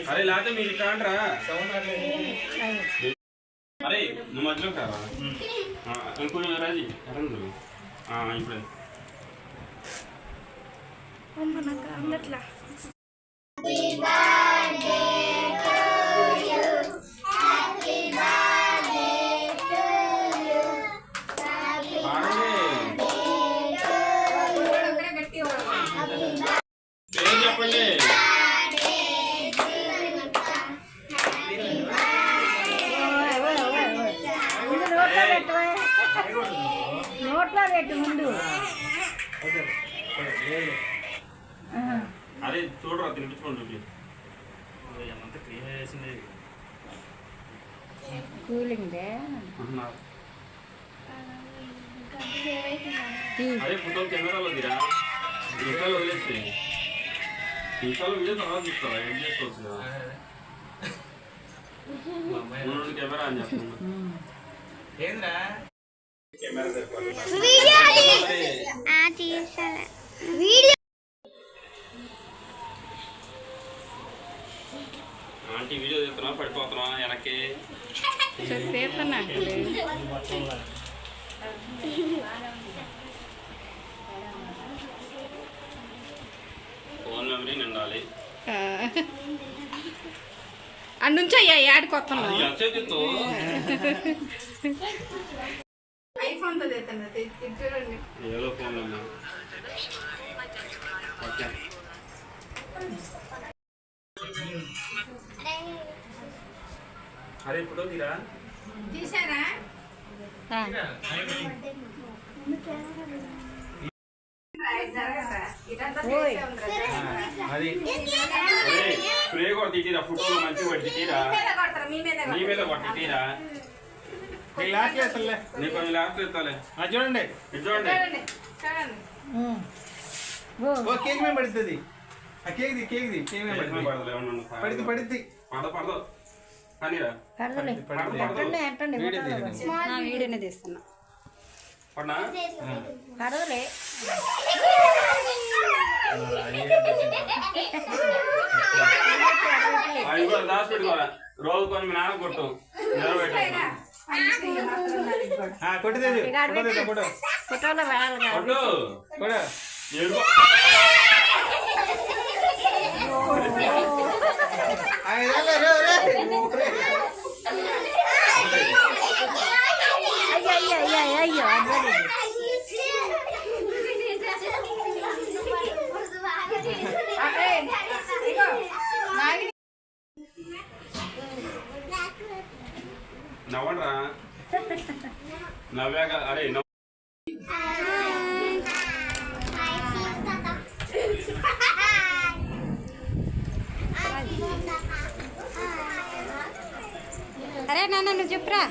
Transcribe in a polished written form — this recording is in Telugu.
అరే లేకపోతే మీరు కాండ్రా అరే నువ్వు మధ్యలో కారా ఇంకొంచెం రాజీ అరంగు ఇప్పుడు అందట్లా చెప్పండి నోట్లో పెట్టు ముందు అరే చూడరా తినిపించుకోండి కూలింగ్ అరే ఫోటో కెమెరాలో దిరా ఇన్స్టాలో వదిలేస్తే ఇన్స్టాలో వీడియో తర్వాత చూస్తావా ఏం చేసుకోవచ్చు కదా కెమెరా అని చెప్తున్నా ఆంటీ వీడియో తీస్తున్నా పడిపోతున్నా వెనక్కి ఫోన్ మెమరీ నిండాలి అండుంచి అయ్యా యాడికి వస్తున్నావు ఐఫోన్తో చూడండి ఏదో ఫోన్ అరే ఫోటో తీరా తీసారా అది స్ప్రే కొట్టి తీరా ఫోటోలో మంచిగా పట్టి తీరా నీ మీద కొట్టి తీరా లాస్ట్ వేస్తలే నీ కొంచెం లాస్ట్ ఎత్తాలే చూడండి ఇది చూడండి ఓ కేక్ మీద పడుతుంది ఆ కేక్ ది కేక్ మీద పడుతుంది పడుతుంది పడదు కానీరా వీడియోనే తీస్తున్నా పడినా పడవలే అవి కూడా దాచి పెట్టుకోరా రోజు కొన్ని మీ నాన్న కొట్టు నిలబెట్టు కొట్టిదేది ఫోటోలో వేయాలి కొట్టు కూడా అయ్యో నవ్వండ్రా నవ్వాక అరే అరే నాన్న నువ్వు చెప్పురా